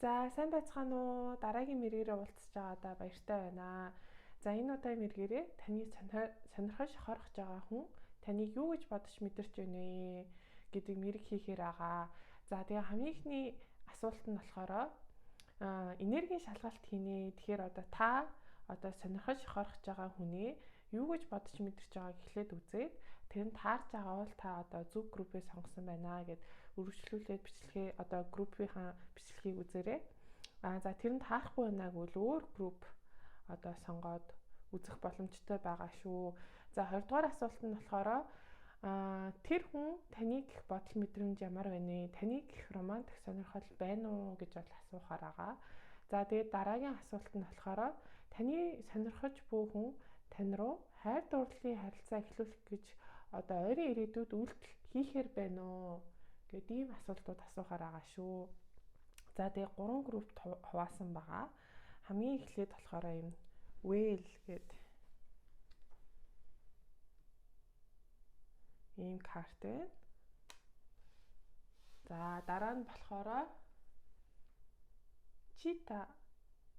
За сайн байцгаана уу? Дараагийн мэргээрээ уулзч байгаадаа баяртай байна. За энэ удаагийн мэргээрээ таны сонирхож хорхож байгаа хүн таныг юу гэж бодож мэдэрч байна вэ гэдэг мэрэг хийхээр байгаа. За тэгээ хамгийн ихний асуулт нь болохоор энергийн шалгалт хийнэ. Тэгэхээр та сонирхож хорхож байгаа хүнээ юу гэж бодож мэдэрч байгааг эхлээд үзээд тэр нь таарч байгаа бол та зөв группээ сонгосон байна гэд үргэлжлүүлээд бичлэгээ группийнхаа бичлэгийг үзээрэй. За тэр нь таарахгүй байгааг бол өөр групп сонгоод үзэх боломжтой байгаа шүү. За 2 дугаар асуулт нь болохоор тэр хүн таныг их бодол мэдрэмж ямар байна вэ? Таныг их романтик сонирхол байна уу гэж бол асуухаар байгаа. За тэгээд дараагийн асуулт нь болохоор таны сонирхож буй хүн тань руу хайр дурлалын харилцаа эхлүүлэх гэж ойрын ирээдүйд үйлдэл хийхээр байна уу гэдэг ийм асуултууд асуухаар байгаа шүү. За тэгээ 3 группт хуваасан байгаа. Хамгийн эхлээд болохоор юм well гэдэг ийм карт байна. За дараа нь болохоор cheetah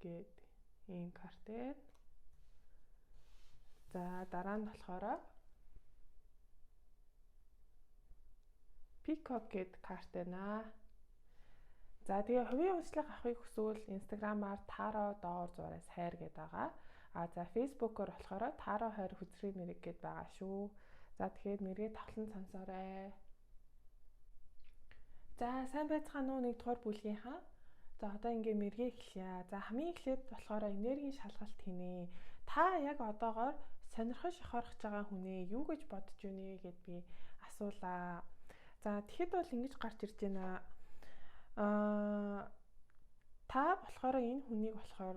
гэдэг ийм карт байна. За дараа нь болохоор peacock гэдэг карт байна. За тэгээ хувийн онцлог авахыг хүсвэл Instagram-аар Taro доор зураас хайр гэдэг байгаа. За Facebook-оор болохоор Taro хайр хүзрийн мэрэг гэдэг байгаа шүү. За тэгэхээр мэргээ тавлан сонсоорой. За сайн байцгаана уу 1-р бүлгийнхаа. За одоо ингээ мэргээ эхлэе. За хамгийн эхлээд болохоор энергийн шалгалт хийнэ. Та яг одоогоор сонирхож хорхож байгаа хүнээ юу гэж бодож байна гэд би асуулаа. За тэгэхэд бол ингэж гарч ирж байна. Та болохоор энэ хүнийг болохоор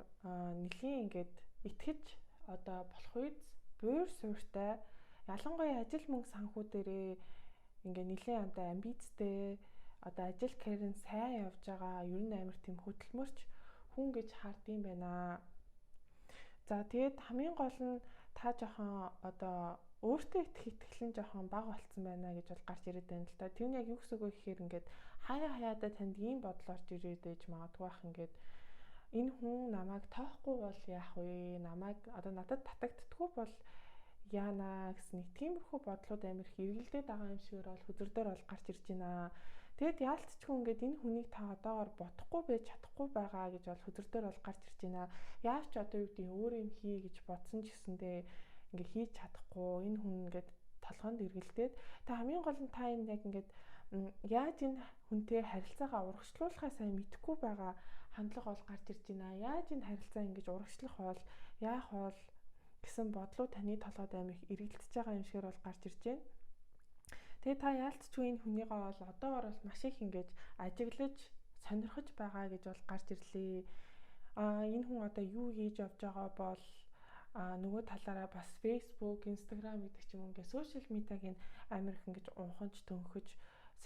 нэлийн ингээд итгэж болох үед буур суурьтай ялангуяа ажил мөнгө санхүү дээрээ ингээ нэлийн амбицтай ажил карьер нь сайн явж байгаа ер нь амар тийм хөдөлмөрч хүн гэж хардсан байна. За тэгээд хамгийн гол нь та жоохон өөртөө итгэл нь жоохон бага болцсон байна гэж бол гарч ирээд байна л та. Тэр нь яг юу гэсэн үг вэ гэхээр ингээд хаяадаа танд ийм бодол орж ирээд ээж магадгүй ах ингээд энэ хүн намайг тоохгүй бол яах вэ? Намайг надад татагддаггүй бол яана гэсэн нэг тиймэрхүү бодлууд амар их эргэлдээд байгаа юм шигээр бол хөзөрдөр бол гарч ирж байна. Тэгэд яалтчгүй ингээд энэ хүнийг та одоогоор бодохгүй байж чадахгүй байгаа гэж бол хөзөрдөр бол гарч ирж байна. Яавч юу гэдэг өөр юм хий гэж бодсон ч гэсэндээ ингээ хийж чадахгүй энэ хүн ингээд толгоонд эргэлдээд хамгийн гол нь та энэ яг ингээд яаж энэ хүнтэй харилцаагаа урагшлуулахаа сайн мэдэхгүй байгаа хандлага бол гарч ирж байна. Яаж энэ харилцаа ингэж урагшлах бол яах бол гэсэн бодлоо таны толгойд амар их эргэлдэж байгаа юм шигээр бол гарч ирж байна. Тэгээ та яалтчгүй энэ хүнийгээ бол одоогоор бол маш их ингэж ажиглаж сонирхож байгаа гэж бол гарч ирлээ. Энэ хүн юу хийж явж байгаа бол нөгөө талаараа бас Facebook, Instagram гэдэг ч юм уу ингээд сошиал медиагийн амар их ингэж унхаж төнхөж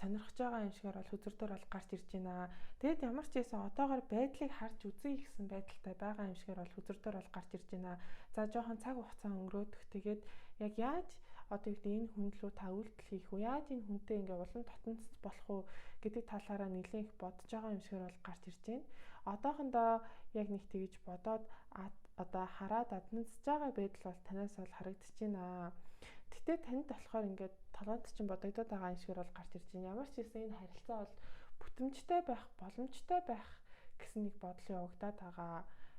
сонирхож байгаа юм шигээр бол хөзөрдөр бол гарч ирж байна. Тэгэд ямар ч байсан одоогоор байдлыг харж үзье гэсэн байдалтай байгаа юм шигээр бол хөзөрдөр бол гарч ирж байна. За жоохон цаг хугацаа өнгөрөөдөх. Тэгээд яг яаж энэ хүнд лөө та үйлдэл хийх үү? Яаж энэ хүнтэй ингээ улам дотнос болох уу гэдэг талаараа нэлээд их бодож байгаа юм шигээр бол гарч ирж байна. Одоохондоо яг нэг тэгж бодоод хараад адназж байгаа байдал бол танаас бол харагдаж байна. Гэтэ танд болохоор ингээд толгойд чинь бодогдоод байгаа юм шигээр бол гарч ирж байна. Ямар ч гэсэн энэ харилцаа бол бүтэмжтэй байх, боломжтой байх гэсэн нэг бодол явагдаад байгаа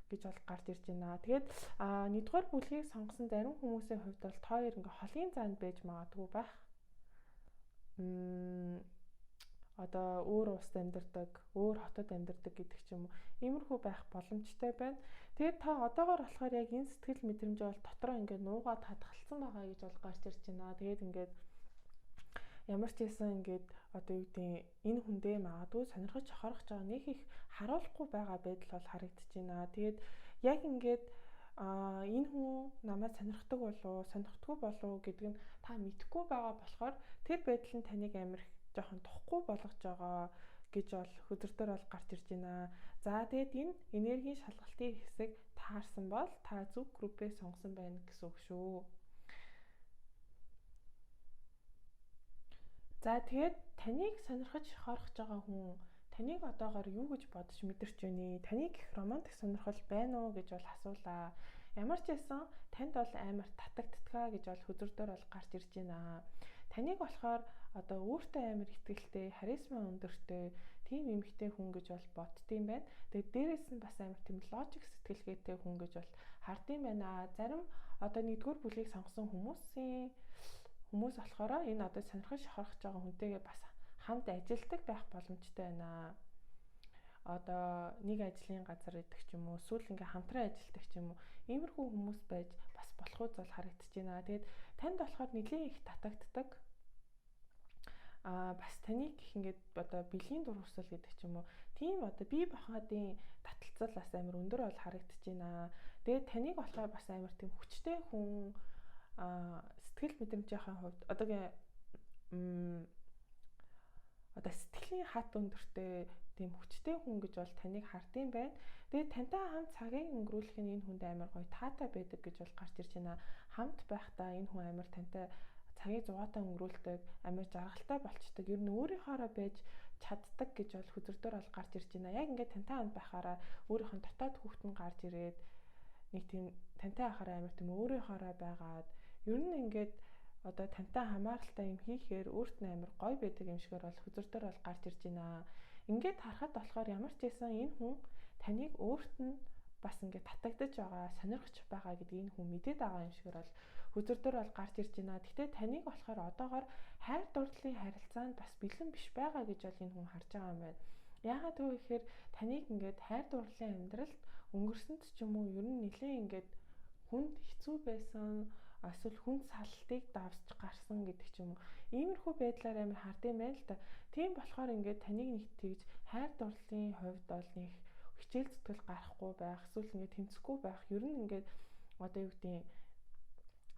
гэж бол гарч ирж байна. Тэгээд 1-р бүлгийг сонгосон зарим хүмүүсийн хувьд бол та хоёр ингээ холын заанд байж магадгүй байх. Өөр улсад амьдардаг, өөр хотод амьдардаг гэдэг ч юм уу. Иймэрхүү байх боломжтой байна. Тэгээд та одоогоор болохоор яг энэ сэтгэл мэдрэмжээ бол дотроо ингээ нуугаад хадгалсан байгаа гэж бол гарч ирж байна. Тэгээд ингээд ямар ч байсан ингээд энэ хүндээ магадгүй сонирхож хорхож байгаа нэг их харуулахгүй байгаа байдал бол харагдаж байна. Тэгээд яг ингээд энэ хүн намайг сонирхдаг болов сонирхдаггүй болов гэдг нь та мэдэхгүй байгаа болохоор тэр байдал нь таныг амар их жоохон тухгүй болгож байгаа гэж бол хөзөрдөр бол гарч ирж байна. За тэгээд энэ энергийн шалгалтын хэсэг таарсан бол та зөв группээ сонгосон байна гэсэн үг шүү. За тэгээд таныг сонирхож хорхож байгаа хүн таныг одоогоор юу гэж бодож мэдэрч байна? Таныг их романтик сонирхол байна уу гэж бол асуулаа. Ямар ч байсан танд бол амар татагдтгаа гэж бол хөзөрдөр бол гарч ирж байна. Таныг болохоор одоо өөртөө амар ихтгэлтэй, харизма өндөртэй, тийм эмэгтэй хүн гэж бол боддtiin байна. Тэгээд дээрэс нь бас амар тийм логик сэтгэлгээтэй хүн гэж бол хардсан байна. Зарим одоо нэгдүгээр бүлгийг сонгосон хүмүүс болохоор энэ одоо сонирхож шохорох байгаа хүнтэйгээ бас хамт ажилдаг байх боломжтой байна. Одоо нэг ажлын газар идэх ч юм уу, эсвэл ингээ хамтран ажилдаг ч юм уу, иймэрхүү хүмүүс байж бас болохуйц бол харагдаж байна. Тэгээд танд болохоор нэлийн их татагддаг. Бас таныг их ингээд одоо бэлгийн дурвсал гэдэг ч юм уу, тийм одоо бие махбодын таталцал бас амар өндөр бол харагдаж байна. Тэгээд таныг болохоор бас амар тийм хүчтэй хүн, сэтгэл мэдрэмжийн хувьд одоо сэтгэлийн хат өндөртэй тийм хүчтэй хүн гэж бол таныг хардсан байна. Тэгээд тантай хамт цагийг өнгөрүүлэх нь энэ хүнд амар гоё таатай байдаг гэж бол гарч ирж байна. Хамт байхдаа энэ хүн амар тантай цагийг зугаатай өнгөрүүлдэг, амар жаргалтай болчдөг. Ер нь өөрийнхоороо байж чаддаг гэж бол хөзөрдөр бол гарч ирж байна. Яг ингээд тантай хамт байхаараа өөрийнх нь дотоод хүүхэд нь гарч ирээд нэг тийм тантай байхаараа амар тийм өөрийнхоороо байгаад ер нь ингээд одоо тантай хамааралтай юм хийхээр өөрт нь амар гоё байдаг юм шигээр бол хөзөрдөр бол гарч ирж байна. Ингээд харахад болохоор ямар ч байсан энэ хүн таныг өөрт нь бас ингээд татагдаж байгаа, сонирхож байгаа гэдгийг энэ хүн мэдээд байгаа юм шигээр бол хөзөрдөр бол гарч ирж байна. Гэхдээ таныг болохоор одоогоор хайр дурлалын харилцаанд бас бэлэн биш байгаа гэж бол энэ хүн харж байгаа юм байна. Яагаад гэвэл таныг ингээд хайр дурлалын амьдралд өнгөрсөнд ч юм уу ер нь нэлээд ингээд хүнд хэцүү байсан, эсвэл хүн салтыг давсч гарсан гэдэг ч юм уу. Иймэрхүү байдлаар амар хардсан байна л да. Тийм болохоор ингээд таныг нэг тэгж хайр дурлалын хувьд бол нэг хичээл зүтгэл гарахгүй байх, эсвэл ингээд тэмцэхгүй байх. Ер нь ингээд одоо юу гэдэг нь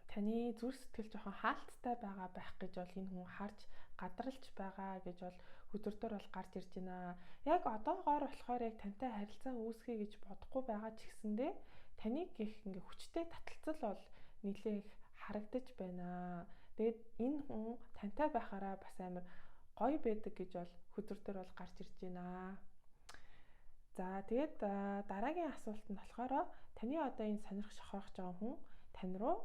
таны зүрх сэтгэл жоохон хаалттай байгаа байх гэж бол энэ хүн харж гадралж байгаа гэж бол хөзөрдөр бол гарч ирж байна. Яг одоогоор болохоор яг тантай харилцаа үүсгэе гэж бодохгүй байгаа ч гэсэндээ таныг их ингээ хүчтэй таталцал бол нэлээ их харагдаж байна. Тэгээд энэ хүн тантай байхаараа бас амар гоё байдаг гэж бол хөзөрдөр бол гарч ирж байна. За тэгээд дараагийн асуулт нь болохоор таны одоо энэ сонирхож шохорох байгаа хүн тань руу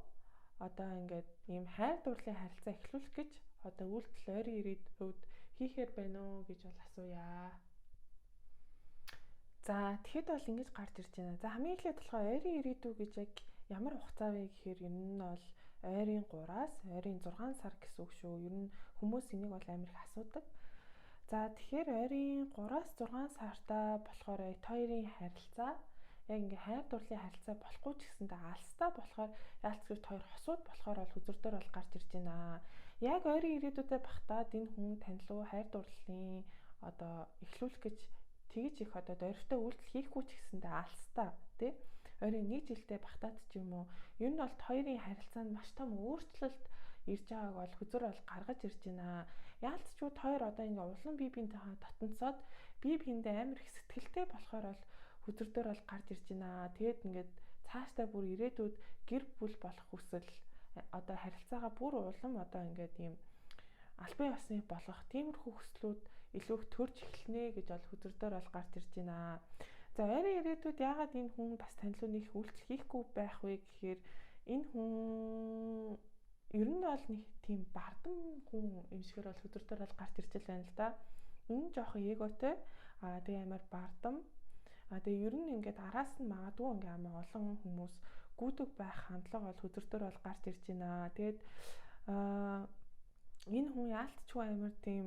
одоо ингээд ийм хайр дурлалын харилцаа эхлүүлэх гэж одоо үйлдэл ойрын ирээдүйд хийхээр байна уу гэж бол асууя. За тэгэхэд бол ингэж гарч ирж байна. За хамгийн эхлээд болохоор ойрын ирээдүй гэж яг ямар хугацаа вэ гэхээр энэ нь бол ойрын 3-аас ойрын 6 сар гэсэн үг шүү. Ер нь хүмүүс энийг бол амар их асуудаг. За тэгэхээр ойрын 3-аас 6 сартаа болохоор хоёрын харилцаа яг ингээ хайр дурлалын харилцаа болохгүй ч гэсэндээ алстай болохоор яалтчгүй хоёр хосууд болохоор бол хөзөрдөр бол гарч ирж байна. Яг ойрын ирээдүйдээ багтаад энэ хүн тань руу хайр дурлалын одоо эхлүүлэх гэж тэгж их одоо дөрвтэй үйлдэл хийхгүй ч гэсэндээ алстай тий ойрын 1 жилдээ багтаад ч юм уу ер нь бол хоёрын харилцаанд маш том өөрчлөлт ирж байгааг бол хөзөр бол гаргаж ирж байна. Яалтчгүй хоёр одоо ингээ улам бие биентэйгээ дотносоод бие биендээ амар их сэтгэлтэй болохоор бол хөзөрдөр бол гарч ирж байна. Тэгээд ингээд цаашдаа бүр ирээдүйд гэр бүл болох хүсэл одоо харилцаагаа бүр улам одоо ингээд ийм албан ёсны болох тиймэрхүү хүслүүд илүү их төрж эхэлнэ гэж бол хөзөрдөр бол гарч ирж байна. За ойрын ирээдүйд яагаад энэ хүн бас танилуу нэг үйлдэл хийхгүй байх вэ гэхээр энэ хүн ер нь бол нэг тийм бардам хүн юм шигээр бол хөзөрдөр бол гарч ирж байна л да. Энэ жоохон эготой тэгээ амар бардам тэгээ ер нь ингээд араас нь магадгүй ингээ амар олон хүмүүс гүйдэг байх хандлага бол хөзөрдөр бол гарч ирж байна. Тэгээд энэ хүн яалтчгүй амар тийм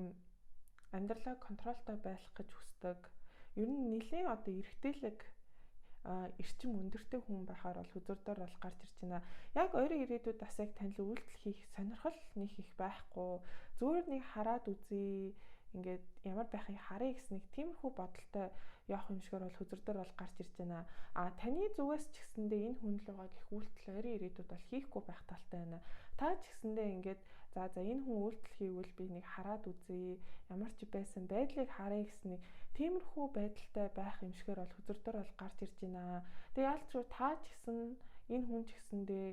амьдралаа контролтой байх гэж хүсдэг. Ер нь нэлээд одоо эргэтэлэг эрчим өндөртэй хүн байхаар бол хөзөрдөр бол гарч ирж байна. Яг ойрын ирээдүйд бас яг танил үйлдэл хийх сонирхол нэг их байхгүй. Зүгээр нэг хараад үзье. Ингээд ямар байхыг харъя гэсэн нэг тиймэрхүү бодолтой явах юм шигээр бол хөзөрдөр бол гарч ирж байна. Таны зүгээс ч гэсэндээ энэ хүн лугаа гих үйлдэл ойрын ирээдүйд бол хийхгүй байх талтай байна. Та ч гэсэндээ ингээд за энэ хүн үйлдэл хийвэл би нэг хараад үзье. Ямар ч байсан байдлыг харъя гэсэн нэг тиймэрхүү байдалтай байх юм шигээр бол хөзөрдөр бол гарч ирж байна. Тэгээ яалтчгүй та ч гэсэн энэ хүн ч гэсэндээ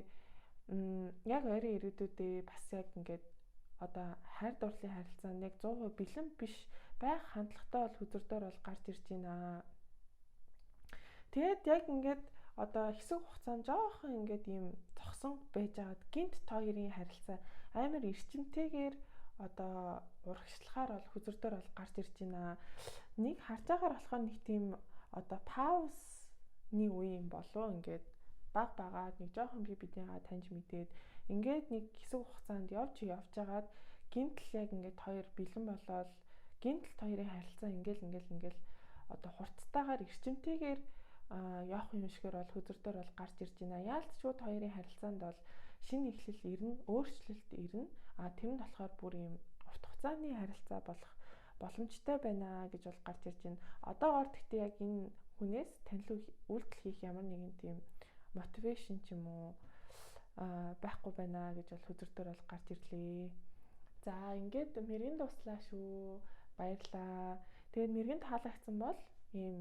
яг ойрын ирээдүйдээ бас яг ингээд одоо хайр дурлалын харилцаанд яг 100% бэлэн биш байх хандлагатай бол хүзэрдээр бол гарч ирж байна. Тэгээд яг ингээд одоо хэсэг хугацаанд жоохон ингээд ийм зогсон байж байгаад гинт хоёрын харилцаа амар эрчимтэйгээр одоо урагшлахаар бол хүзэрдээр бол гарч ирж байна. Нэг харж байгаагаар болохоор нэг тийм одоо паузны үе юм болов ингээд баг багаад нэг жоохон биднийгаа таньж мэдээд ингээд нэг хэсэг хугацаанд явж байгаад гинтл яг ингээд хоёр бэлэн болоод гинтл хоёрын харилцаа ингээл одоо хурцтайгаар эрчимтэйгээр явах юм шигээр бол хүзэрдээр бол гарч ирж байна. Яалтчууд хоёрын харилцаанд бол шинэ эхлэл ирнэ, өөрчлөлт ирнэ. Тэр нь болохоор бүр юм урт хугацааны харилцаа болох боломжтой байна гэж бол гарч ирж байна. Одоогоор гэхдээ яг энэ хүнээс танилуй үйлдэл хийх ямар нэгэн тийм мотивашн ч юм уу байхгүй байна гэж бол хүзэрдээр бол гарч ирлээ. За ингээд мэргэн дуслаа шүү. Баярлаа. Тэгээд мэргэнд таалагдсан бол ийм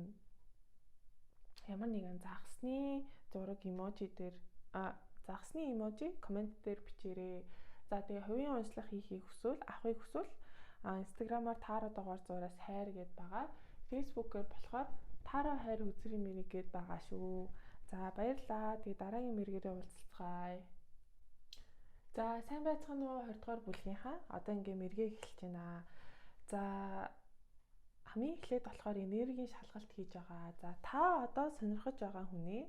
ямар нэгэн загсны зураг эможи дээр загсны эможи комент дээр бичээрэй. За тэгээ хувийн онцлог хийхийг хүсвэл авахыг хүсвэл инстаграмаар таараа дугаар зураас хайр гэд байгаа. Фэйсбүүкээр болохоор таараа хайр үзрийн мэрэг гэд байгаа шүү. За баярлаа. Тэгээ дараагийн мэргээрээ уулзцгаая. За сайн байцгаана уу 20 дугаар бүлгийнхаа. Одоо ингээ мэргээ эхэлж байна. За хамгийн эхлээд болохоор энергийн шалгалт хийж байгаа. За та одоо сонирхож байгаа хүнээ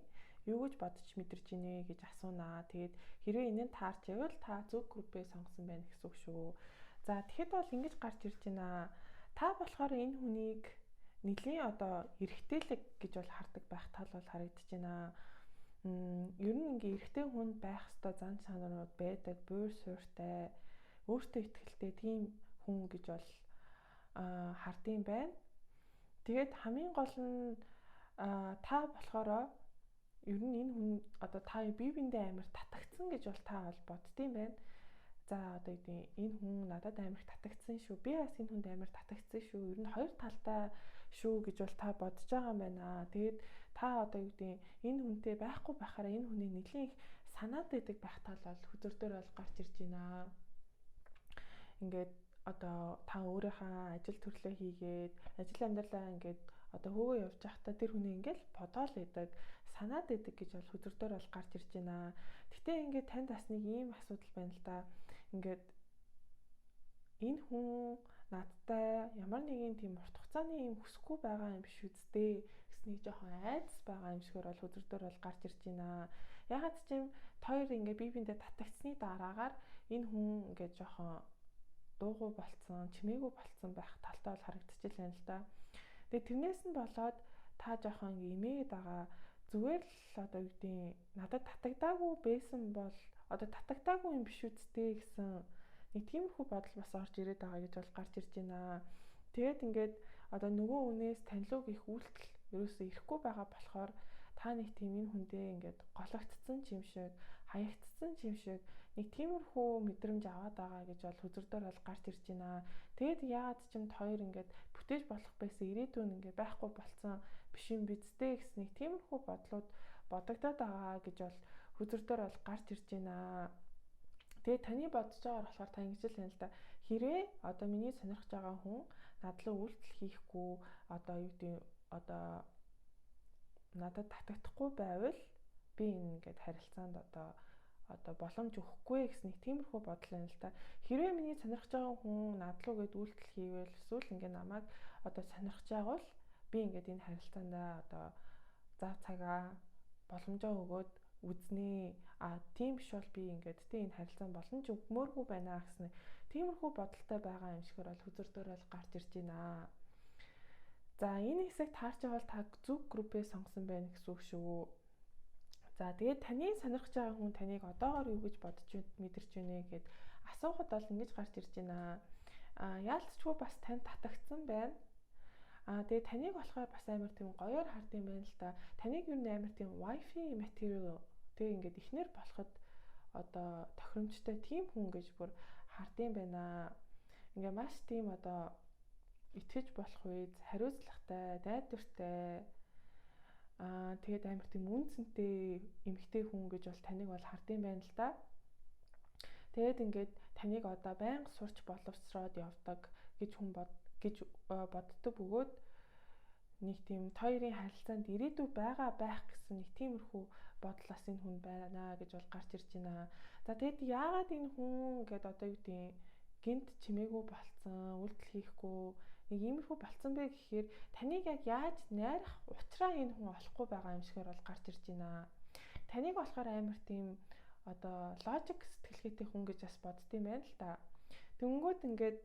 юу гэж бодож мэдэрч ийнэ гэж асуунаа. Тэгээд хэрвээ энэнд таарч байвал та зөв группээ сонгосон байна гэсэн үг шүү. За тэгэхэд бол ингэж гарч ирж байна. Та болохоор энэ хүнийг нэлийн одоо эрэгтэйлэг гэж бол хардаг байх тал бол харагдаж байна. Ер нь ингээ эрэгтэй хүнд байх ёстой зан чанарууд байдаг, буур суурьтай, өөртөө ихтэй тийм хүн гэж бол хардсан байна. Тэгээд хамгийн гол нь та болохоор ер нь энэ хүн одоо та бие биендээ амар татагдсан гэж бол та бол боддtiin байна. За одоо энэ хүн надад амар татагдсан шүү. Би бас энэ хүнд амар татагдсан шүү. Ер нь хоёр талтай шүү гэж бол та бодож байгаа юм байна. Тэгээд та одоо энэ хүнтэй байхгүй байхаараа энэ хүний нэлийн их санаад байдаг байх тал бол хүзэрдээр бол гарч ирж байна. Ингээд одоо та өөрийнхөө ажил төрлөө хийгээд ажил амьдралаа ингээд одоо хөөгөө явж байхдаа тэр хүний ингээл бодоол байдаг, санаад байдаг гэж бол хүзэрдээр бол гарч ирж байна. Гэтэ ингээд танд бас нэг ийм асуудал байна л да. Ингээд энэ хүн надтай ямар нэгэн тийм урт хугацааны юм хүсэхгүй байгаа юм биш үсттэй гэсний жоохон айдас байгаа юм шигээр бол хүзэрдээр бол гарч ирж байна. Ягаад ч юм хоёр ингээ бие биендээ татагдсны дараагаар энэ хүн ингээ жоохон дуугүй болцсон, чимээгүй болцсон байх талтай бол харагдчихжээ л байна л да. Тэгээ тэрнээс нь болоод та жоохон имээд байгаа. Зүгээр л одоо надад татагдаагүй байсан бол одоо татагдаагүй юм биш үсттэй гэсэн нэг тиймэрхүү бодол бас орж ирээд байгаа гэж бол гарч ирж байна. Тэгээд ингээд одоо нөгөө хүнээс танилуг их үйлдэл ерөөсөө ирэхгүй байгаа болохоор та нэг тийм энэ хүндээ ингээд гологдсон юм шиг, хаягдсан юм шиг нэг тиймэрхүү мэдрэмж аваад байгаа гэж бол хүзэрдээр бол гарч ирж байна. Тэгээд яагаад ч юм хоёр ингээд бүтээж болох байсан ирээдүйн ингээд байхгүй болцсон биш юм бидтэй гэсэн нэг тиймэрхүү бодлууд бодогдоод байгаа гэж бол хүзэрдээр бол гарч ирж байна. Тэгээд таны бодож байгаагаар болохоор та ингэж л байна л да. Хэрвээ одоо миний сонирхож байгаа хүн надлаа үйлдэл хийхгүй одоо надад татагдахгүй байвал би ингээд харилцаанд одоо боломж өгөхгүй гэсэн нэг тиймэрхүү бодол байна л да. Хэрвээ миний сонирхож байгаа хүн надлуу гээд үйлдэл хийвэл эсвэл ингээд намайг одоо сонирхож байгаа бол би ингээд энэ харилцаанд одоо зав цагаа боломжоо өгөөд үзнэ. Тийм биш бол би ингээд энэ харилцаанд боломж өгмөөргүй байна гэсэн тиймэрхүү бодолтой байгаа юм шигээр бол хүзэрдээр бол гарч ирж байна. За энэ хэсэг таарч байгаа бол та зөв группээ сонгосон байна гэсэн үг шүү. За тэгээд таны сонирхож байгаа хүн таныг одоогоор юу гэж бодож мэдэрч байна гэд асуухад бол ингэж гарч ирж байна. Яалтчгүй бас танд татагдсан байна. Тэгээд таныг болохоор бас амар тийм гоёор хардсан байна л да. Таныг юу амар тийм wifi material тэг ингээд ихнэр болоход одоо тохиромжтой тийм хүн гэж бүр хардсан байна. Ингээ маш тийм одоо итгэж болох үед хариуцлагатай, дайдвартай тэгээд амар тийм үнцэнтэй эмэгтэй хүн гэж бол таныг бол хардсан байна л да. Тэгээд ингээд таныг одоо байнга сурч боловсроод явдаг гэж боддог бөгөөд нэг тийм хоёрын харилцаанд ирээдүй байгаа байх гэсэн нэг тиймэрхүү бодлоос энэ хүн байна гэж бол гарч ирж байна. За тэгэд яагаад энэ хүн гэдэг одоо юу гэдэг гинт чимээгүй болцсон, үйлдэл хийхгүй нэг иймэрхүү болцсон бэ гэхээр таныг яг яаж найрах учраа энэ хүн олохгүй байгаа юм шигээр бол гарч ирж байна. Таныг болохоор амар тийм одоо логик сэтгэлгээтэй хүн гэж бас боддtiin байна л да. Тэнгүүд ингээд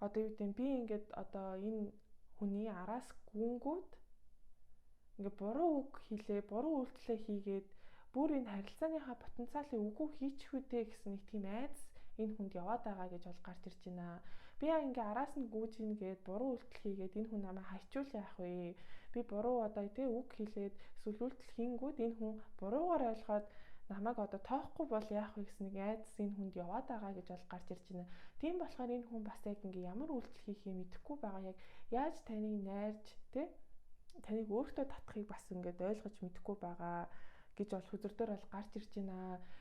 одоо юу гэдэг би ингээд одоо энэ хүний араас гүнгүүд ингээд буруу үг хийлээ, буруу үйлдэлээ хийгээд бүр энэ харилцааныхаа потенциалыг үгүй хийчих үдэ гэсэн нэг тийм айдас энэ хүнд яваад байгаа гэж бол гарч ирж байна. Би яг ингээ араас нь гүйж ийн гээд буруу үйлдэл хийгээд энэ хүн намайг хайчуул яах вэ? Би буруу одоо тий үг хэлээд эсвэл үйлдэл хийнгүүд энэ хүн буруугаар ойлгоод намайг одоо тоохгүй бол яах вэ гэсэн нэг айдас энэ хүнд яваад байгаа гэж бол гарч ирж байна. Тийм болохоор энэ хүн бас яг ингээ ямар үйлдэл хийхээ мэдэхгүй байгаа, яг яаж таныг найрж тий таныг өөртөө татахыг бас ингээд ойлгож мэдэхгүй байгаа гэж бол хүзэр дээр бол гарч ирж байна.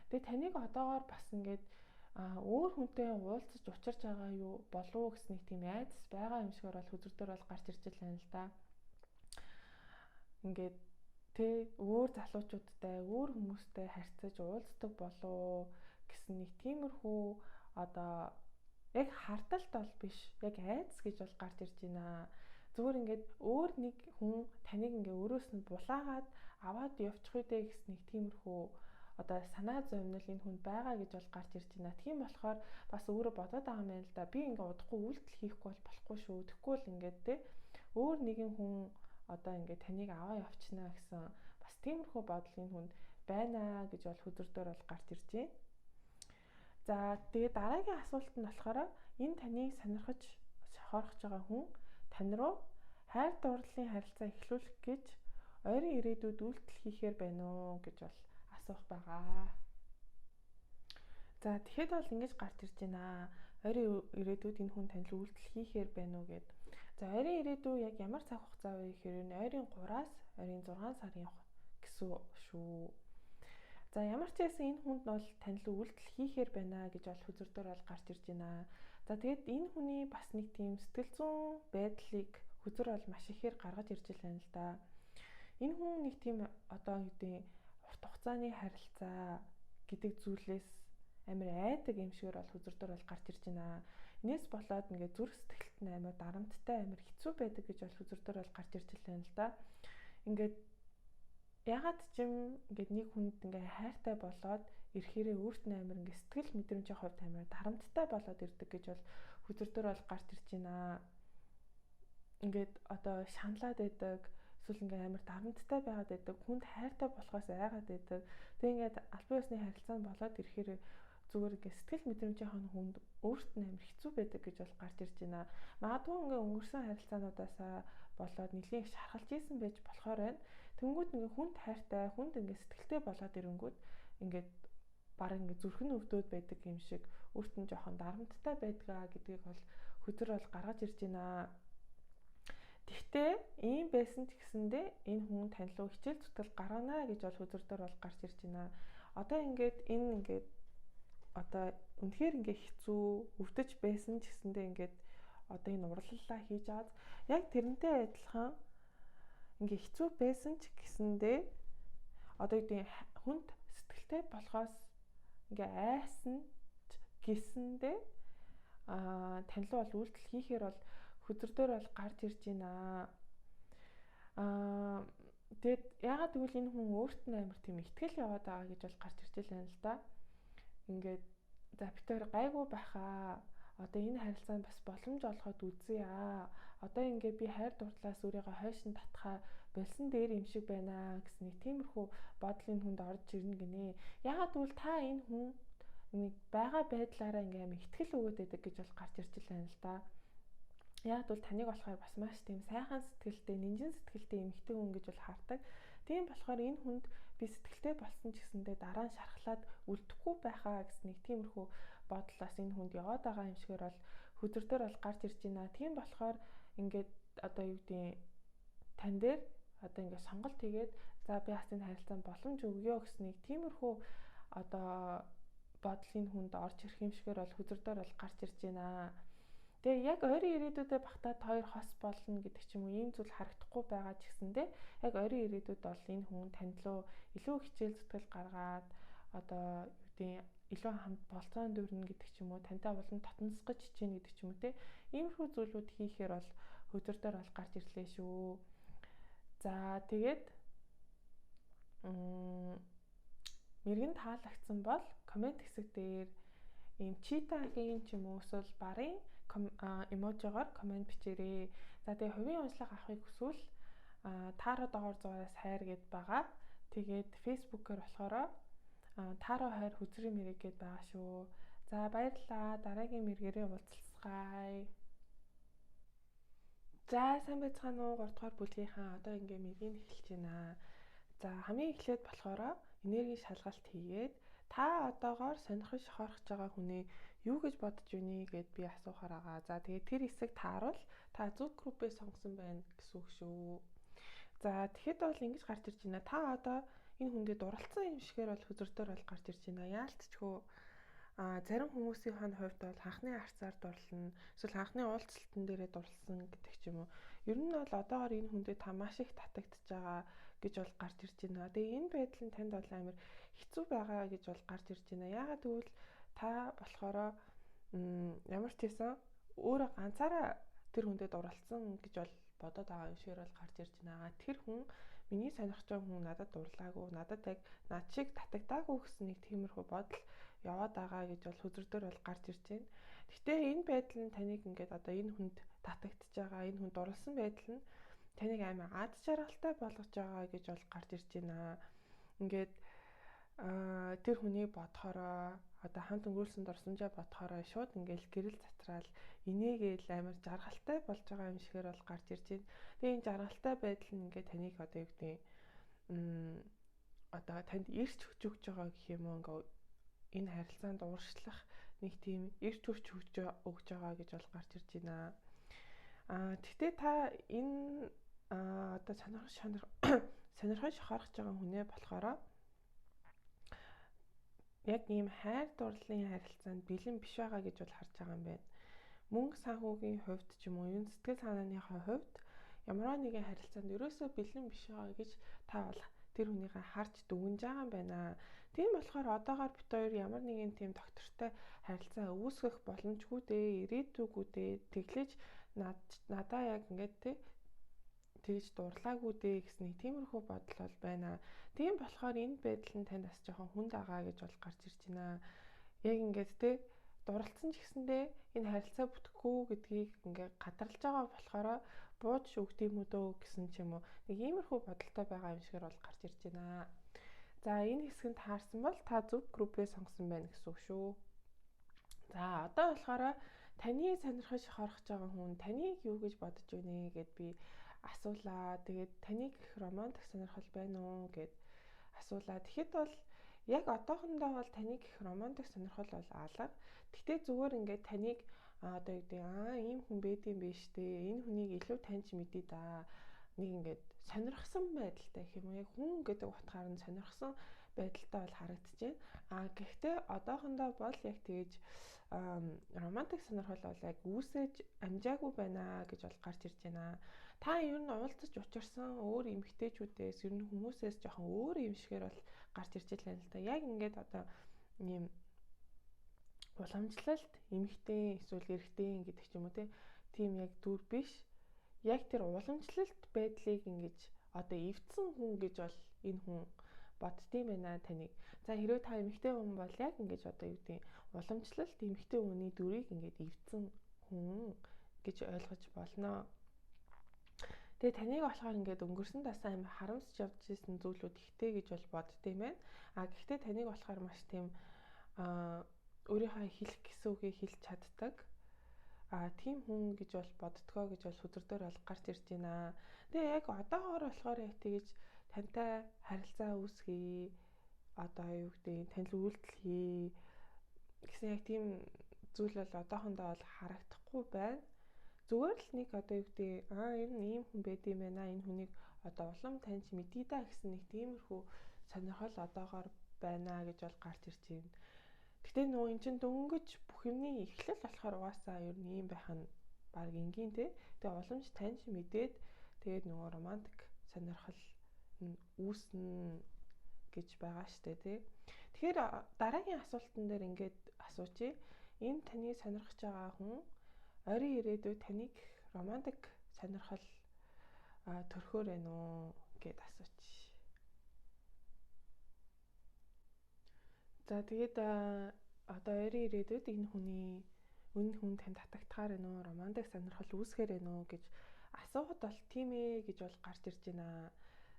Тэгээ таныг одоогоор бас ингээд өөр хүнтэй уулзаж учирч байгаа юу болов уу гэсэн нэг тийм айдас байгаа юм шигээр бол хүзэр дээр бол гарч ирж байна л да. Ингээд тэг өөр залуучуудтай, өөр хүмүүстэй харьцаж уулздаг болов гэсэн нэг тиймэрхүү одоо яг хардалт бол биш, яг айдас гэж бол гарч ирж байна. Зүгээр ингээд өөр нэг хүн таныг ингээ өрөөс нь булаагаад аваад явчих үедээ гэсэн нэг тиймэрхүү одоо санаа зовнил энэ хүнд байгаа гэж бол гарч ирж байна. Тийм болохоор бас өөрөө бодоод байгаа юм байна л да. Би ингээ удахгүй үйлдэл хийхгүй бол болохгүй шүү. Тэгэхгүй л ингээд те өөр нэгэн хүн одоо ингээ таныг аваа явчихна гэсэн бас тиймэрхүү бодол энэ хүнд байна гэж бол хүзэр дээр бол гарч ирж байна. За тэгээ дараагийн асуулт нь болохоор энэ таныг сонирхож шохорхож байгаа хүн тань руу хайр дурлалын харилцаа эхлүүлэх гэж ойрын ирээдүйд үйлдэл хийхээр байна уу гэж бол асуух байгаа. За тэгэхэд бол ингэж гарч ирж байна. Ойрын ирээдүйд энэ хүн тань руу үйлдэл хийхээр байна уу гэд. За ойрын ирээдүй яг ямар цаг хугацаа вэ гэхээр ойрын 3-аас ойрын 6 сарын гэсэн шүү. За ямар ч байсан энэ хүнд бол тань руу үйлдэл хийхээр байна гэж бол хүзэр дээр бол гарч ирж байна. За тэгээд энэ хүний бас нэг тийм сэтгэл зүйн байдлыг хүзэр бол маш ихээр гаргаж ирж байна л да. Энэ хүн нэг тийм одоо гэдэг урт хугацааны харилцаа гэдэг зүйлээс амар айдаг юм шигээр бол хүзэр дээр бол гарч ирж байна. Инээс болоод ингээд зүрх сэтгэлд нь амар дарамттай, амар хэцүү байдаг гэж бол хүзэр дээр бол гарч ирж байна л да. Ингээд ягаад ч юм ингээд нэг хүнд ингээ хайртай болоод ирэхээрээ өөрт нь амар ингээ сэтгэл мэдрэмжийн хувьд амар дарамттай болоод ирдэг гэж бол хүзэр дээр бол гарч ирж байна. Ингээд одоо шаналаад байдаг, эсвэл ингээ амар дарамттай байгаад байдаг, хүнд хайртай болохоос айгаад байдаг. Тэг ингээд албан ёсны харилцаанд болоод ирэхээрээ зүгээр ингээ сэтгэл мэдрэмжийн хүнд өөрт нь амар хэцүү байдаг гэж бол гарч ирж байна. Магадгүй ингээ өнгөрсөн харилцаануудаасаа болоод нэлийн их шархалж ийсэн байж болохоор байна. Тэнгүүд ингээ хүнд хайртай, хүнд ингээ сэтгэлтэй болоод ирэнгүүт ингээд баг ингээ зүрх нь өвдөөд байдаг юм шиг өөрт нь жоохон дарамттай байдгаа гэдгийг бол хүзэр бол гаргаж ирж байна. Тэгтээ ийм байсан ч гэсэндээ энэ хүн тань руу хичээл зүтгэл гаргана гэж бол хүзэр дээр бол гарч ирж байна. Одоо ингээд энэ ингээд одоо үнэхээр ингээ хэцүү өвдөж байсан ч гэсэндээ ингээд одоо энэ урлаллаа хийж аваад яг тэрнтэй адилхан ингээ хэцүү байсан ч гэсэндээ одоо үгүй хүнд сэтгэлтэй болохоос ингээ айсан гэсэндээ тань руу бол үйлдэл хийхээр бол хүзэр дээр бол гарч ирж байна. Тэгэд ягаад гэвэл энэ хүн өөрт нь амар тийм ихтгэл яваад байгаа гэж бол гарч ирж байна л да. Ингээд за битээр гайгүй байхаа. Одоо энэ харилцаанд бас боломж олгоод үзье аа. Одоо ингээд би хайр дурдлаас өөрийгөө хойш нь татхаа болсон дээр юм шиг байна гэсэн нэг тиймэрхүү бодлын хүнд орж ирнэ гинэ. Ягаад гэвэл та энэ хүн нэг байгаа байдлаараа ингээм ихтгэл өгөөд байдаг гэж бол гарч ирж байна л да. Яг бол таныг болохоор бас маш тийм сайхан сэтгэлтэй, нинжин сэтгэлтэй эмэгтэй хүн гэж бол хардаг. Тийм болохоор энэ хүнд би сэтгэлтэй болсон ч гэсэндээ дараа нь шархлаад үлдэхгүй байхаа гэсэн нэг тиймэрхүү бодлоос энэ хүнд яваад байгаа юм шигээр бол хүзэр дээр бол гарч ирж байна. Тийм болохоор ингээд одоо юу гэдэг тань дээр одоо ингээд сонголт хийгээд за би бас энэ харилцаанд боломж өгье гэсэн нэг тиймэрхүү одоо бодлын хүнд орж ирэх юм шигээр бол хөзөрдөр бол гарч ирж байна. Тэгээ яг ойрын ирээдүйдээ багтаад хоёр хос болно гэдэг ч юм уу ийм зүйл харагдахгүй байгаа ч гэсэндээ яг ойрын ирээдүйд бол энэ хүн танд руу илүү хичээл зүтгэл гаргаад одоо юу гэдэг илүү хамт болцоон дүүрнэ гэдэг ч юм уу тантай болон татансгаж хичээнэ гэдэг ч юм уу те иймэрхүү зүйлүүд хийхээр бол хөзөрдөр бол гарч ирлээ шүү. За тэгээд мэрэгэн таалагдсан бол комент хэсэг дээр ийм читагийн ч юм уу эсвэл барын эможигоор комент бичээрэй. За тэгээ хувийн онцлог авахыг хүсвэл таараа доогоор зураас хайр гэд байгаа. Тэгээд фэйсбүүкээр болохоор таараа хайр хөзрийн мэрэг гэд байгаа шүү. За баярлалаа. Дараагийн мэргээрээ уулзцгаая. За сайн байцгаана уу 3 дугаар бүлгийнхаа одоо ингээ мэргийг эхэлж байна. За хамгийн эхлээд болохоор энергийн шалгалт хийгээд та одоогоор сонирхож шохорхож байгаа хүний юу гэж бодож байна гэд би асуухаар байгаа. За тэгээд тэр хэсэг тааруул та зүг группээ сонгосон байна гэсэн үг шүү. За тэгэхэд бол ингэж гарч ирж байна. Та одоо энэ хүндэд дурлцсан юм шигээр бол хөзөрдөр бол гарч ирж байна. Яалтчгүй зарим хүмүүсийн хувьд бол анхны харцаар дурлна. Эсвэл анхны уулзалтан дээрээ дурлсан гэдэг ч юм уу. Ер нь бол одоогоор энэ хүндэд та маш их татагдчихж байгаа гэж бол гарч ирж байна. Тэгээ энэ байдал нь танд бол амар хэцүү байгаа гэж бол гарч ирж байна. Яагаад гэвэл та болохоор ямар ч байсан өөрөө ганцаараа тэр хүндэд дурлцсан гэж бол бодоод байгаа юм шиг бол гарч ирж байна. Тэр хүн миний сонирхож байгаа хүн надад дурлаагүй, надад яг над шиг татагдаагүй гэсэн нэг тиймэрхүү бодол яваад байгаа гэж бол хөзөрдөр бол гарч ирж байна. Гэхдээ энэ байдал нь таныг ингээд одоо энэ хүнд татагдж байгаа, энэ хүнд дурлсан байдал нь таныг амар ад жаргалтай болгож байгаа гэж бол гарч ирж байна. Ингээд тэр хүнийг бодохороо одоо хамт өнгөрүүлсэн дурсамжаа бодохороо шууд ингээл гэрэл затраал инээгээл амар жаргалтай болж байгаа юм шигээр бол гарч ирж байна. Тэгээ энэ жаргалтай байдал нь ингээд таныг одоо юу гэдэг одоо танд ирч хүч өгч байгаа гэх юм уу ингээ энэ харилцаанд ууршлах нэг тийм ирч хүч өгч байгаа гэж бол гарч ирж байна. Тэгтээ та энэ одоо сонирхож шохорхож байгаа хүнээ болохоор яг ийм хайр дурлалын харилцаанд бэлэн биш байгаа гэж бол харж байгаа юм байна. Мөнгө санхүүгийн хувьд ч юм уу, энэ сэтгэл санааныхаа хувьд ямар нэгэн харилцаанд ерөөсөө бэлэн биш байгаа гэж та бол тэр хүнийхээ харж дүгнж байгаа юм байна. Тийм болохоор одоогоор бид хоёр ямар нэгэн тийм доктортой харилцаа үүсгэх боломжгүй дээ, ирээдүйгүй дээ. Тэглэж надаа яг ингээд тэгж дурлаагүй дээ гэсэн нэг тиймэрхүү бодол бол байна. Тийм болохоор энэ байдал нь танд бас жоохон хүнд байгаа гэж бол гарч ирж байна. Яг ингээд дурлцсан ч гэсэндээ энэ харилцаа бүтэхгүй гэдгийг ингээд гадарлаж байгаа болохоор бууж өгд юм уу дөө гэсэн ч юм уу. Нэг иймэрхүү бодолтой байгаа юм шигээр бол гарч ирж байна. За энэ хэсгэнд таарсан бол та зөв группээ сонгосон байна гэсэн үг шүү. За одоо болохоор таны сонирхож шохорхож байгаа хүн таныг юу гэж бодож байна гэд би асуулаа. Тэгээд таныг их романтик сонирхол байна уу гэд асуулаа. Тэгэхэд бол яг одоохондоо бол таныг их романтик сонирхол бол алга. Гэхдээ зүгээр ингээд таныг одоо юу гэдэг ийм хүн байд юм биш үү? Энэ хүнийг илүү таньж мэдээ да. Нэг ингээд сонирхсан байдалтай гэх юм уу? Яг хүн гэдэг утгаар нь сонирхсан байдалтай бол харагдаж байна. Гэхдээ одоохондоо бол яг тэгэж романтик сонирхол бол яг үүсэж амжаагүй байна гэж бол гарч ирж байна. Та ер нь уулзаж учирсан өөр эмэгтэйчүүдээс ер нь хүмүүсээс жоохон өөр юм шигээр бол гарч ирж байна л да. Яг ингээд одоо ийм уламжлалт эмэгтэй эсвэл эрэгтэй гэдэг ч юм уу тийм яг дүр биш. Яг тэр уламжлалт байдлыг ингэж одоо эвдсэн хүн гэж бол энэ хүн боддtiin байна таныг. За хэрвээ та эмэгтэй хүн бол яг ингэж одоо юу гэдэг уламжлалт эмэгтэй хүний дүрийг ингэж эвдсэн хүн гэж ойлгож болно. Тэгээ таныг болохоор ингээд өнгөрсөн дасаа амар харамсч явж ирсэн зүйлүүд ихтэй гэж бол боддtiin байна. Гэхдээ таныг болохоор маш тийм өөрийнхөө хэлэх гэсэн үгийг хэлж чаддаг. Тийм хүн гэж бол боддгоо гэж бол хөзөрдөр бол гарч ирж байна. Тэгээ яг одоогоор болохоор яг тэгэж тантай харилцаа үүсгэе. Одоо юу гэдэг танил үйлдэл хий гэсэн яг тийм зүйл бол одоохондоо бол харагдахгүй байна. Зүгээр л нэг одоо юу гэдэг энэ нь ийм хүн байд юм байна. Энэ хүнийг одоо улам таньж мэдээ да гэсэн нэг тиймэрхүү сонирхол одоогоор байна гэж бол гарч ирж байна. Гэтэ нөгөө эн чинь дөнгөж бүх юмний эхлэл болохоор угаасаа ер нь ийм байх нь баг энгийн те. Тэгээ уламж таньж мэдээд тэгээд нөгөө романтик сонирхол нь үүснэ гэж байгаа штэ тий. Тэгэхээр дараагийн асуултан дээр ингээд асуучи. Энэ таны сонирхож байгаа хүн ойрын ирээдүйд таныг романтик сонирхол төрөхөөр байна уу гэд асууч. За тэгээд одоо ойрын ирээдүйд энэ хүн танд татагдахаар байна уу, романтик сонирхол үүсгээр байна уу гэж асуухад бол тийм ээ гэж бол гарч ирж байна.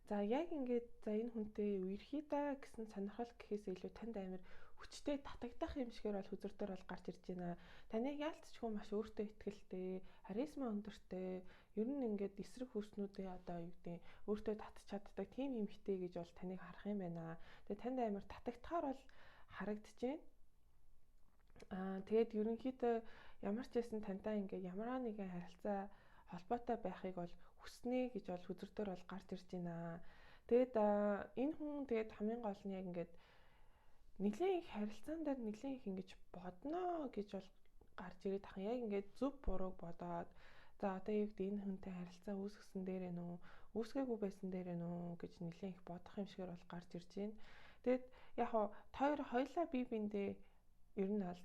За яг ингээд за энэ хүнтэй үерхийдээ гэсэн сонирхол гэхээс илүү танд амар хүчтэй татагдах юм шигээр бол хүзэр дээр бол гарч ирж байна. Таныг яалтчгүй маш өөртөө ихтэй, харизма өндөртэй, ер нь ингээд эсрэг хүснүүдээ одоо юу гэдэг өөртөө татч чаддаг тийм эмэгтэй гэж бол таныг харах юм байна. Тэгээ танд амар татагдахаар бол харагдаж байна. Тэгээд ерөнхийдөө ямар ч байсан тантай ингээд ямар нэгэн харилцаа холбоотой байхыг бол хүснэ гэж бол хүзэр дээр бол гарч ирж байна. Тэгээд энэ хүн тэгээд хамгийн гол нь яг ингээд нэлийн их харилцаан дээр нэлийн их ингэж бодно гэж бол гарч ирээд тахын яг ингээд зөв бурууг бодоод за одоо юу гэдэг энэ хүнтэй харилцаа үүсгэсэн дээр нь үү үүсгээгүй байсан дээр нь үү гэж нэлийн их бодох юм шигээр бол гарч ирж байна. Тэгээд яг хоёулаа бие биендээ ер нь бол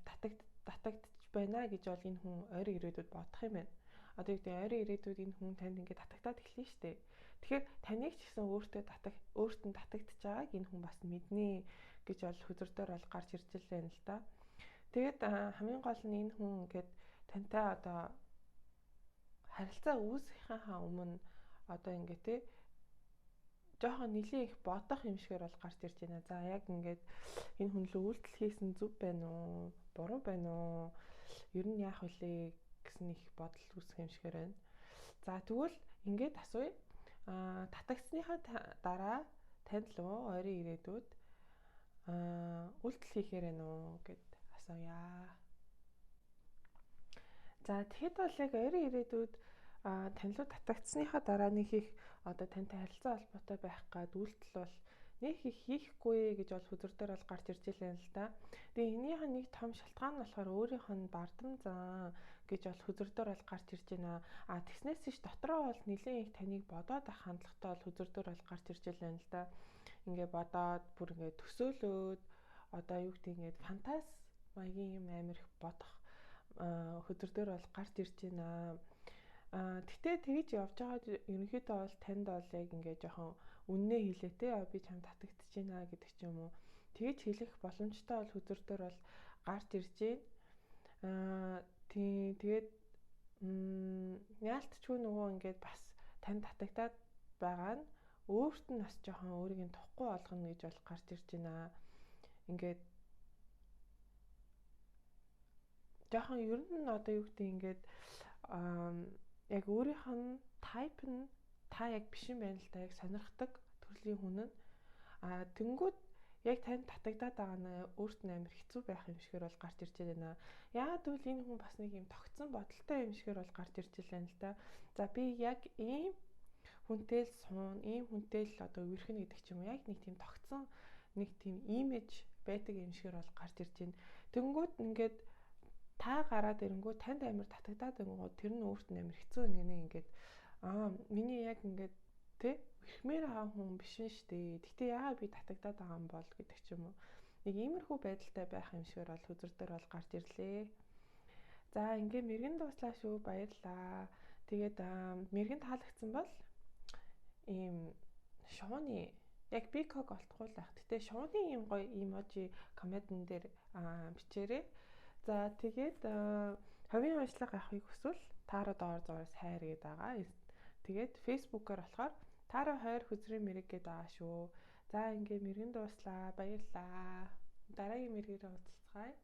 татагдж байна гэж бол энэ хүн ойрын ирээдүйд бодох юм байна. Одоо юу гэдэг ойрын ирээдүйд энэ хүн танд ингээд татагдаад эхэлнэ шүү дээ. Тэгэхээр таныг ч гэсэн өөртөө нь татагдж байгааг энэ хүн бас мэднэ гэж бол хүзэр дээр бол гарч ирж байна л да. Тэгээд хамгийн гол нь энэ хүн ингээд тантай одоо харилцаа үүсгэхийнхаа өмнө одоо ингээд те жоохон нэлийн их бодох юм шигээр бол гарч ирж байна. За яг ингээд энэ хүн л үйлдэл хийсэн зөв байна уу? Буруу байна уу? Ер нь яах вүлээ гэсэн их бодол үүсэх юм шигээр байна. За тэгвэл ингээд асууя. Татагдсныхаа дараа танд л ойрын ирээдүйд үйлдэл хийхээр байна уу гэд асууя. За тэгэхэд бол яг ойрын ирээдүйд танилуу татагдсныхаа дараа нэг их одоо тантай харилцаа холбоотой байх гад үйлдэл бол нэг их хийхгүй гэж бол хүзэр дээр бол гарч ирж байна л да. Тэгээ энийх нь нэг том шалтгаан нь болохоор өөрийнх нь бардам зан гэж бол хүзэр дээр бол гарч ирж байна. Тэгснээс ч дотроо бол нэлийн их таныг бодоод ах хандлагатай бол хүзэр дээр бол гарч ирж байна л да. Ингээ бодоод бүр ингээ төсөөлөөд одоо юу гэдэг ингээд фантаз маягийн юм амир их бодох хүзэр дээр бол гарч ирж байна. Тэгтээ тэгж явж байгаа ерөнхийдөө бол танд бол яг ингээ жоохон үннээ хэлээ те би чамд татагдчихж байна гэдэг ч юм уу. Тэгж хэлэх боломжтой бол хүзэр дээр бол гарч ирж байна. Тэгээд яалтчгүй нөгөө ингээд бас танд татагдаад байгаа нь өөрт нь бас жоохон өөрийг нь тухгүй болгоно гэж бол гарч ирж байна. Ингээд жоохон ер нь одоо юу гэдэг ингээд яг өөрийнх нь type нь та яг биш юм байна л да. Яг сонирхдаг төрлийн хүн нь тэнгүүд яг танд татагдаад байгаа нь өөрт нь амар хэцүү байх юм шигээр бол гарч ирж байна. Яагаад гэвэл энэ хүн бас нэг юм тогтсон бодолтой юм шигээр бол гарч ирж байна л да. За би яг ийм хүнтэй л суун, ийм хүнтэй л одоо үерхнэ гэдэг ч юм уу. Яг нэг тийм тогтсон нэг тийм имиж байдаг юм шигээр бол гарч ирж байна. Тэнгүүд ингээд та гараад ирэнгүү танд амар татагдаад ирэнгүү тэр нь өөрт нь амар хэцүү нэгнэ ингээд миний яг ингээд тэ ихмээр байгаа хүн биш нь штэ. Гэтэ яагаад би татагдаад байгаа юм бол гэдэг ч юм уу. Нэг иймэрхүү байдалтай байх юм шигээр бол хүзэр дээр бол гарч ирлээ. За ингээ мэрэгэн дууслаа шүү, баярлаа. Тэгээд мэрэгэн таалагдсан бол ийм шууны яг биког олдохгүй л байх. Гэтэ шууны юм гоё эможи комментэн дээр бичээрэй. За тэгээд хувийн уншлага авахыг хүсвэл таараа доор зураас хайр гэдэг байгаа. Тэгээд фэйсбүүкээр болохоор таараа 20 хүзрийн мэрэг гэдэг байгаа шүү. За ингээ мэрэгэн дууслаа, баярлаа. Дараагийн мэргээр уулзцгаая.